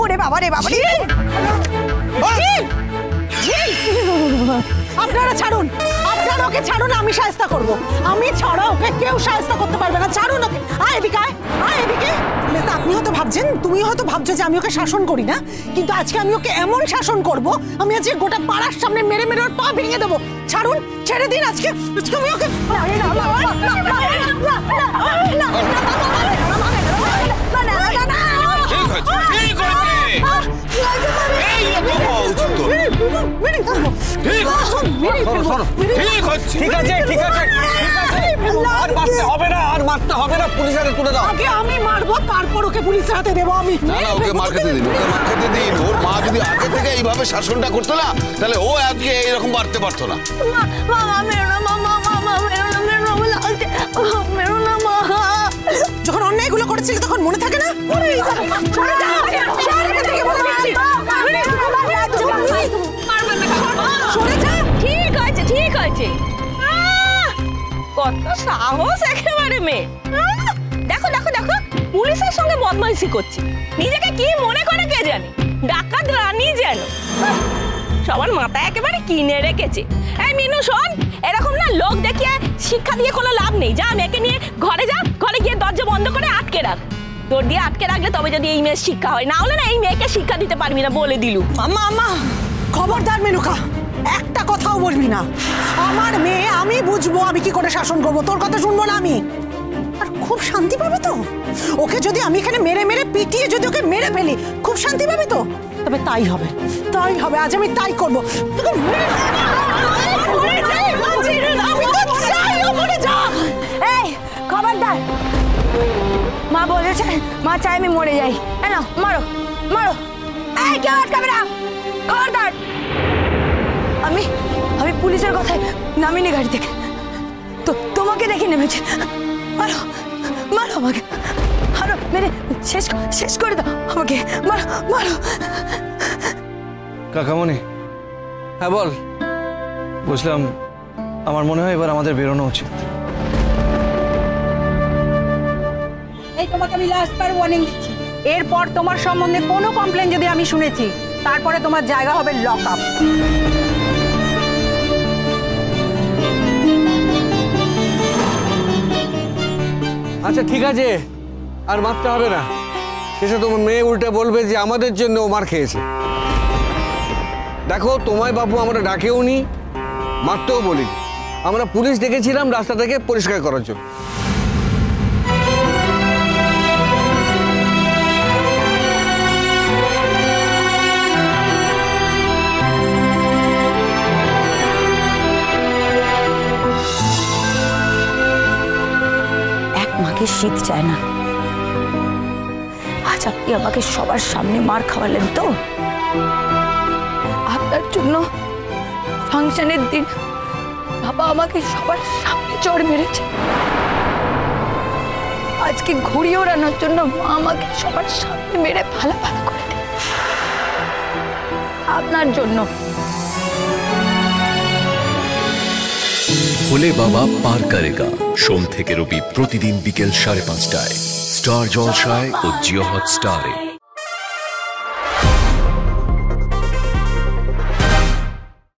ওরে বাবা রে বাবা রে। আপনারা ছাড়ুন, আপনারা ওকে ছাড়ুন, আমি শায়েস্তা করব। আমি ছাড়া ওকে কেউ শায়েস্তা করতে পারবে না। ছাড়ুন ওকে। আয় এদিকে, আয় এদিকে। আপনি হয়তো ভাবছেন, তুমি হয়তো ভাবছো যে আমি ওকে শাসন করি না, কিন্তু আজকে আমি ওকে এমন শাসন করব, আমি আজকে গোটা পাড়ার সামনে মেরে মেরে ওর পা ভেঙে দেবো। ছাড়ুন, ছেড়ে দিন। আজকে আমি ওকে আমি মারবো, তারপর ওকে পুলিশের হাতে দেবো। আমি ওকে মার খেতে দিন, ওকে মার খেতে দিন। ওর মা যদি আগে থেকে এইভাবে শাসনটা করতো না, তাহলে ও আজকে এইরকম বাড়তে পারতো না। যখন অন্যায়গুলো করেছিল তখন মনে থাকে না? ঠিক আছে, ঠিক আছে। কত সাহস একেবারে মেয়ে। দেখো দেখো দেখো, পুলিশের সঙ্গে বদমাইশি করছে। নিজেকে কি মনে করে কে জানে, ডাকাত রানী যেন। সবার মাথা একেবারে কিনে রেখেছে। এই মিনু শোন, এরকম না লোক দেখিয়ে শিক্ষা দিয়ে কোনো লাভ নেই। যা মেয়েকে নিয়ে ঘরে যা, ঘরে গিয়ে দরজা বন্ধ করে আটকে রাখ। তোর দিয়ে আটকে রাখলে তবে যদি এই মেয়ের শিক্ষা হয়, না হলে না এই মেয়েকে শিক্ষা দিতে পারবি না, বলে দিলু। আম্মা আম্মা, খবরদার মেনুকা, একটা কথাও বলবি না। আমার মেয়ে, আমি বুঝবো আমি কি করে শাসন করবো, তোর কথা শুনবো না আমি। আর খুব শান্তি পাবে তো ওকে যদি আমি এখানে মেরে মেরে পিটিয়ে যদি ওকে মেরে ফেলি, খুব শান্তি পাবে তো। তবে তাই হবে, তাই হবে। আজ আমি তাই করবো। এই খবরদার, মা বলেছে, মা চাই আমি মরে যাই। না মারো মারো। এই কেউ আটকাবে না, খবরদার। আমি পুলিশের কথায় নামিনি গাড়ি থেকে, তো তোমাকে দেখে নেমেছে। মারো মারো আমাকে, মারো, মেরে শেষ করে দাও আমাকে। মারো মারো। কাকামণি, হ্যাঁ বল। বুঝলাম, আমার মনে হয় এবার আমাদের বেরোনো উচিত। এই তোমাকে আমি লাস্টবার ওয়ার্নিং দিচ্ছি, এরপর তোমার সম্বন্ধে কোনো কমপ্লেন যদি আমি শুনেছি, তারপরে তোমার জায়গা হবে লক আপ। আচ্ছা ঠিক আছে, আর মারতে হবে না। শেষে তোমার মেয়ে উল্টে বলবে যে আমাদের জন্য ও মার খেয়েছে। দেখো, তোমায় বাবু আমরা ডাকেও নি, মারতেও বলি। আমরা পুলিশ ডেকেছিলাম রাস্তাটাকে পরিষ্কার করার জন্য। এক মাকে শীত চায় না। আজ আপনি আমাকে সবার সামনে মার খাওয়ালেন তো। আপনার জন্য ফাংশনের দিন বাবা আমাকে সবার সামনে চড় মেরেছে। আজকে ঘুড়ি ওড়ানোর জন্য মা আমাকে সবার সামনে মেরে ভালো ভালো করে দেয় আপনার জন্য। ভোলে বাবা পার করেগা, সোম থেকে রবি প্রতিদিন বিকেল 5:30টায় স্টার জলসায় ও জিও হটস্টারে।